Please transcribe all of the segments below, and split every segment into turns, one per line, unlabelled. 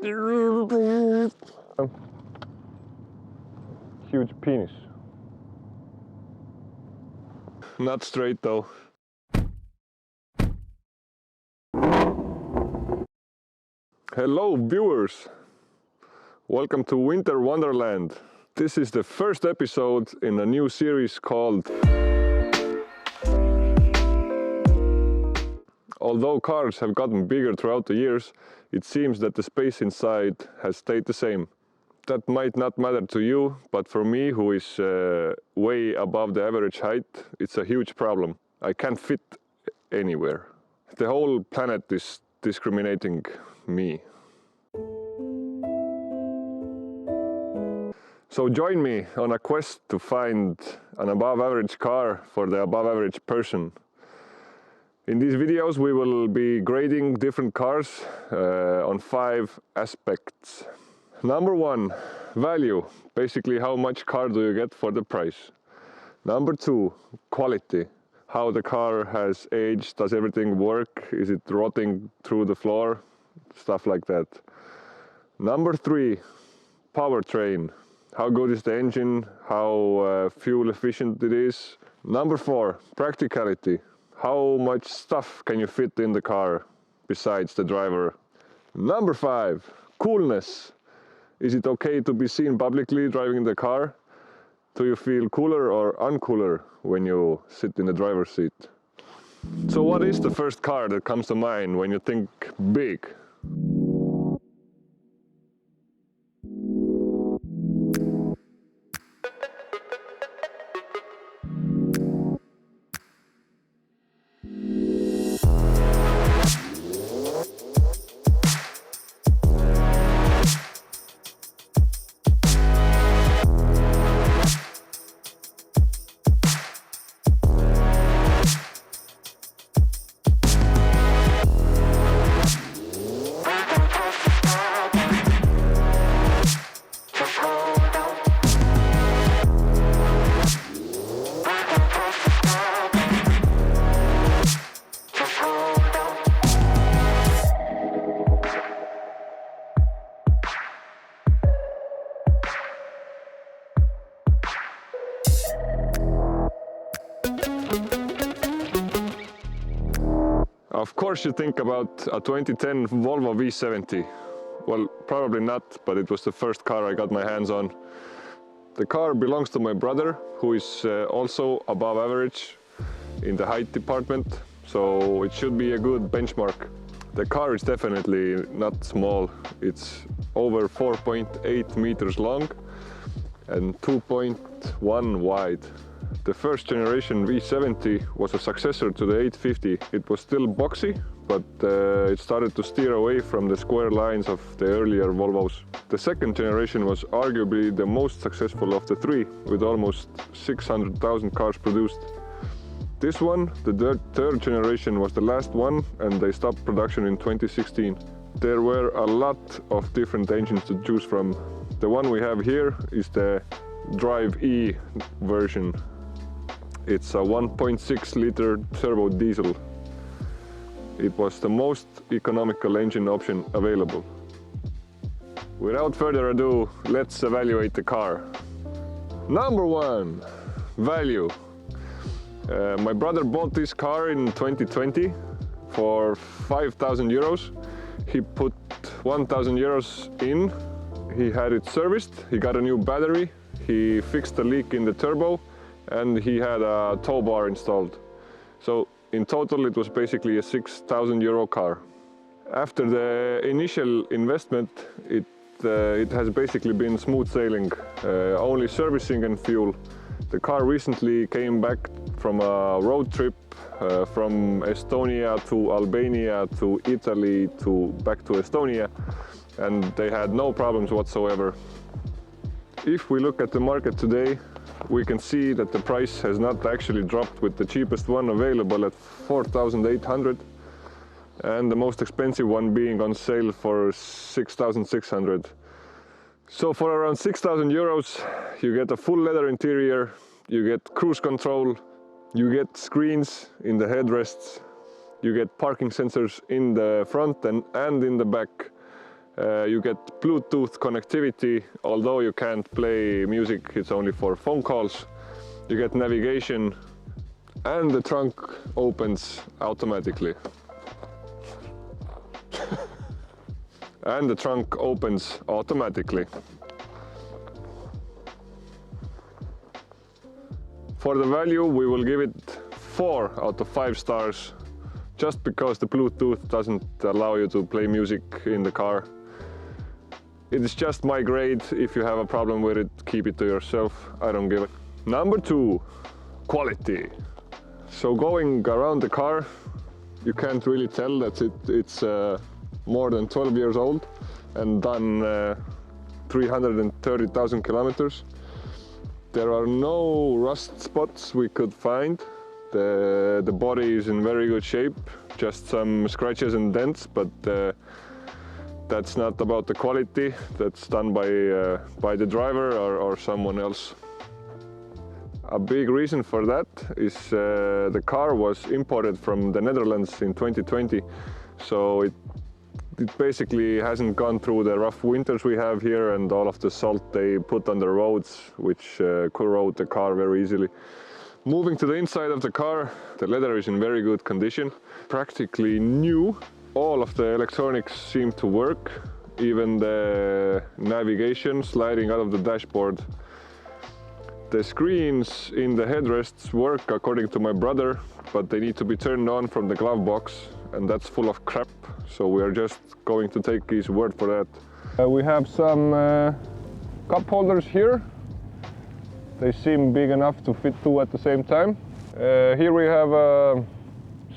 Huge penis. Not straight though. Hello viewers! Welcome to Winter Wonderland. This is the first episode in a new series called Although cars have gotten bigger throughout the years, it seems that the space inside has stayed the same. That might not matter to you, but for me, who is way above the average height, it's a huge problem. I can't fit anywhere. The whole planet is discriminating me. So join me on a quest to find an above average car for the above average person. In these videos we will be grading different cars on 5 aspects. Number 1, value. Basically, how much car do you get for the price. Number 2, quality. How the car has aged, does everything work, is it rotting through the floor, stuff like that. Number 3, powertrain. How good is the engine, how fuel efficient it is. Number 4, practicality. How much stuff can you fit in the car besides the driver? Number 5, coolness. Is it okay to be seen publicly driving the car? Do you feel cooler or uncooler when you sit in the driver's seat? So what is the first car that comes to mind when you think big? Of course you think about a 2010 Volvo V70. Well, probably not, but it was the first car I got my hands on. The car belongs to my brother, who is also above average in the height department, so it should be a good benchmark. The car is definitely not small. It's over 4.8 meters long and 2.1 wide. The first generation V70 was a successor to the 850. It was still boxy, but it started to steer away from the square lines of the earlier Volvos. The second generation was arguably the most successful of the 3, with almost 600,000 cars produced. This one, the third generation, was the last one, and they stopped production in 2016. There were a lot of different engines to choose from. The one we have here is the Drive E version. It's a 1.6 liter turbo diesel. It was the most economical engine option available. Without further ado, let's evaluate the car. Number 1, value. My brother bought this car in 2020 for 5,000 euros. He put 1,000 euros in, he had it serviced, he got a new battery, he fixed the leak in the turbo, and he had a tow bar installed. So in total it was basically a 6,000 euro car. After the initial investment, it has basically been smooth sailing, only servicing and fuel. The car recently came back from a road trip from Estonia to Albania to Italy to back to Estonia, and they had no problems whatsoever. If we look at the market today, we can see that the price has not actually dropped, with the cheapest one available at 4,800 and the most expensive one being on sale for 6,600. So for around 6,000 euros you get a full leather interior, you get cruise control, you get screens in the headrests, you get parking sensors in the front and in the back. You get Bluetooth connectivity, although you can't play music, it's only for phone calls. You get navigation, and the trunk opens automatically. And the trunk opens automatically. For the value, we will give it 4 out of 5 stars, just because the Bluetooth doesn't allow you to play music in the car. It's just my grade. If you have a problem with it, keep it to yourself. I don't give it. Number 2, quality. So going around the car, you can't really tell that it's more than 12 years old and done 330,000 kilometers. There are no rust spots we could find. The body is in very good shape, just some scratches and dents, but that's not about the quality. That's done by the driver or someone else. A big reason for that is the car was imported from the Netherlands in 2020, so it basically hasn't gone through the rough winters we have here and all of the salt they put on the roads, which corrode the car very easily. Moving to the inside of the car, the leather is in very good condition, practically new. All of the electronics seem to work, even the navigation sliding out of the dashboard. The screens in the headrests work according to my brother, but they need to be turned on from the glove box, and that's full of crap, so we are just going to take his word for that. We have some cup holders here. They seem big enough to fit 2 at the same time. Here we have a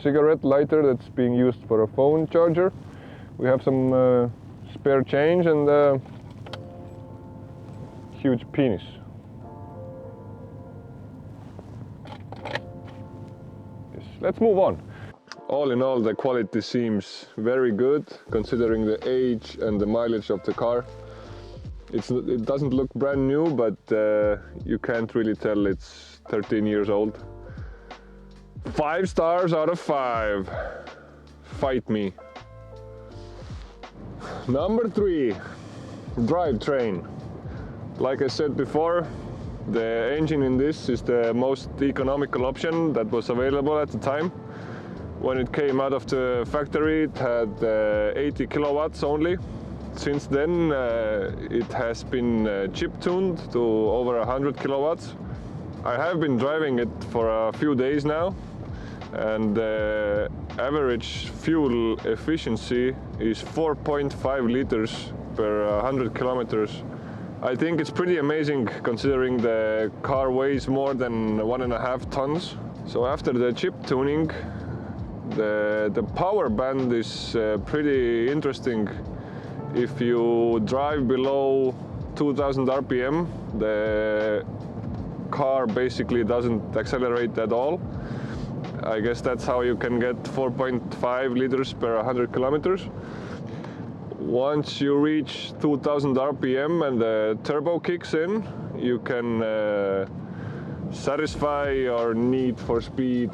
cigarette lighter that's being used for a phone charger. We have some spare change and a huge penis. Yes, let's move on. All in all, the quality seems very good considering the age and the mileage of the car. It doesn't look brand new, but you can't really tell it's 13 years old. 5 stars out of 5. Fight me. Number 3, drivetrain. Like I said before, the engine in this is the most economical option that was available at the time. When it came out of the factory, it had 80 kilowatts only. Since then, it has been chip-tuned to over 100 kilowatts. I have been driving it for a few days now, and the average fuel efficiency is 4.5 liters per 100 kilometers. I think it's pretty amazing considering the car weighs more than 1.5 tons. So after the chip tuning, the power band is pretty interesting. If you drive below 2000 RPM, the car basically doesn't accelerate at all. I guess that's how you can get 4.5 liters per 100 kilometers. Once you reach 2000 RPM and the turbo kicks in, you can satisfy your need for speed.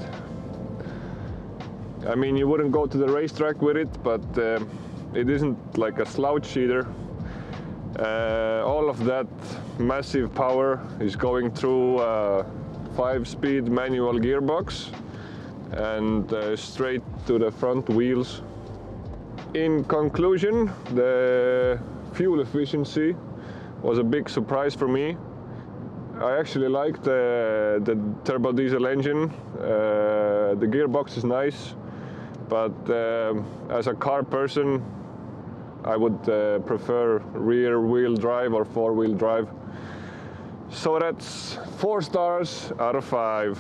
I mean, you wouldn't go to the racetrack with it, but it isn't like a slouch either. All of that massive power is going through a 5-speed manual gearbox and straight to the front wheels. In conclusion, the fuel efficiency was a big surprise for me. I actually like the turbo diesel engine. The gearbox is nice, but as a car person, I would prefer rear-wheel drive or four-wheel drive. So that's 4 stars out of 5.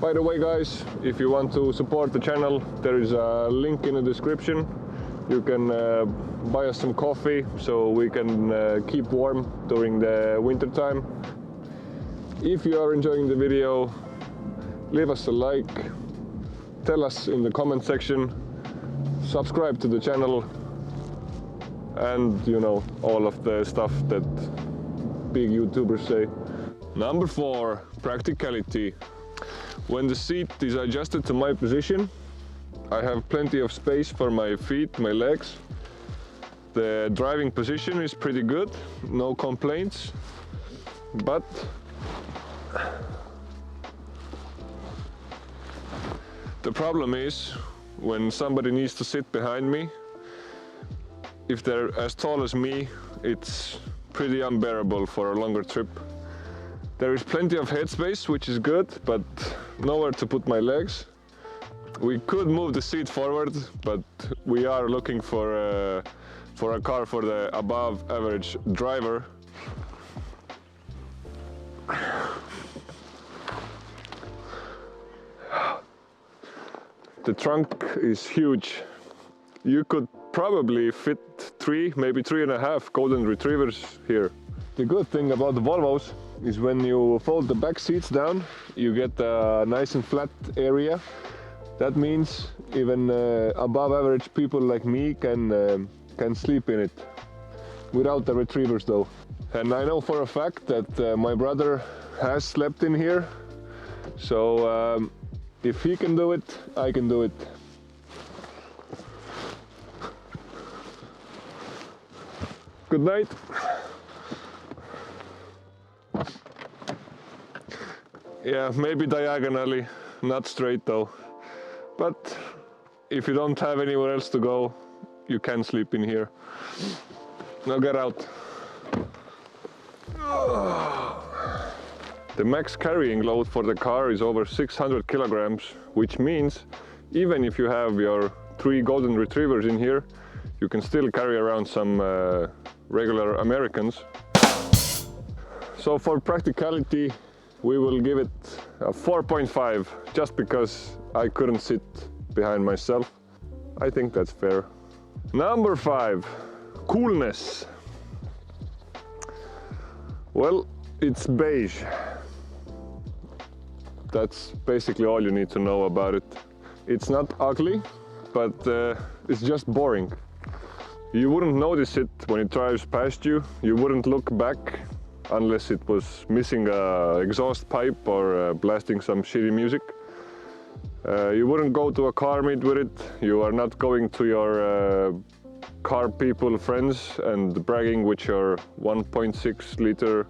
By the way, guys, if you want to support the channel, there is a link in the description. You can buy us some coffee so we can keep warm during the winter time. If you are enjoying the video, leave us a like, tell us in the comment section, subscribe to the channel, and you know, all of the stuff that big YouTubers say. Number 4, practicality. When the seat is adjusted to my position, I have plenty of space for my feet, my legs. The driving position is pretty good, no complaints, but the problem is when somebody needs to sit behind me, if they're as tall as me, it's pretty unbearable for a longer trip. There is plenty of headspace, which is good, but nowhere to put my legs. We could move the seat forward, but we are looking for a car for the above average driver. The trunk is huge. You could probably fit 3, maybe 3.5 golden retrievers here. The good thing about the Volvos is when you fold the back seats down, you get a nice and flat area. That means even above average people like me can sleep in it, without the retrievers though. And I know for a fact that my brother has slept in here, so if he can do it, I can do it. Good night. Yeah, maybe diagonally, not straight though. But if you don't have anywhere else to go, you can sleep in here. Now get out. The max carrying load for the car is over 600 kilograms, which means even if you have your 3 golden retrievers in here, you can still carry around some regular Americans. So for practicality, we will give it a 4.5, just because I couldn't sit behind myself. I think that's fair. Number 5, coolness. Well, it's beige. That's basically all you need to know about it. It's not ugly, but it's just boring. You wouldn't notice it when it drives past you. You wouldn't look back unless it was missing an exhaust pipe or blasting some shitty music. You wouldn't go to a car meet with it. You are not going to your car people friends and bragging with your 1.6 liter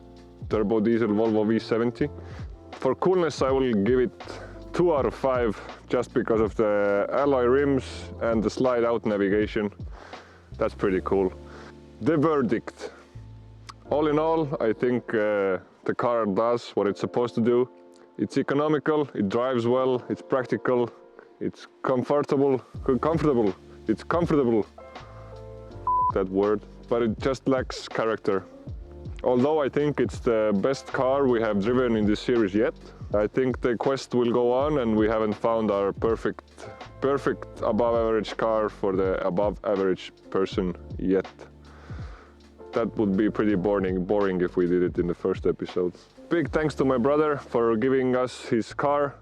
turbo diesel Volvo V70. For coolness, I will give it 2 out of 5, just because of the alloy rims and the slide out navigation. That's pretty cool. The verdict. All in all, I think the car does what it's supposed to do. It's economical, it drives well, it's practical, it's comfortable. It's comfortable. That word. But it just lacks character. Although I think it's the best car we have driven in this series yet. I think the quest will go on and we haven't found our perfect above average car for the above average person yet. That would be pretty boring if we did it in the first episode. Big thanks to my brother for giving us his car.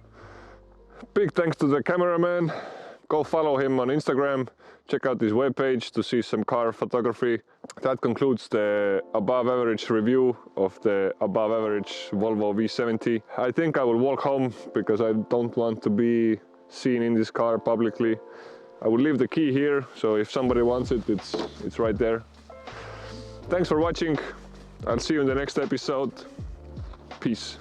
Big thanks to the cameraman. Go follow him on Instagram. Check out his webpage to see some car photography. That concludes the above average review of the above average Volvo V70. I think I will walk home because I don't want to be seen in this car publicly. I will leave the key here, so if somebody wants it, it's right there. Thanks for watching. I'll see you in the next episode. Peace.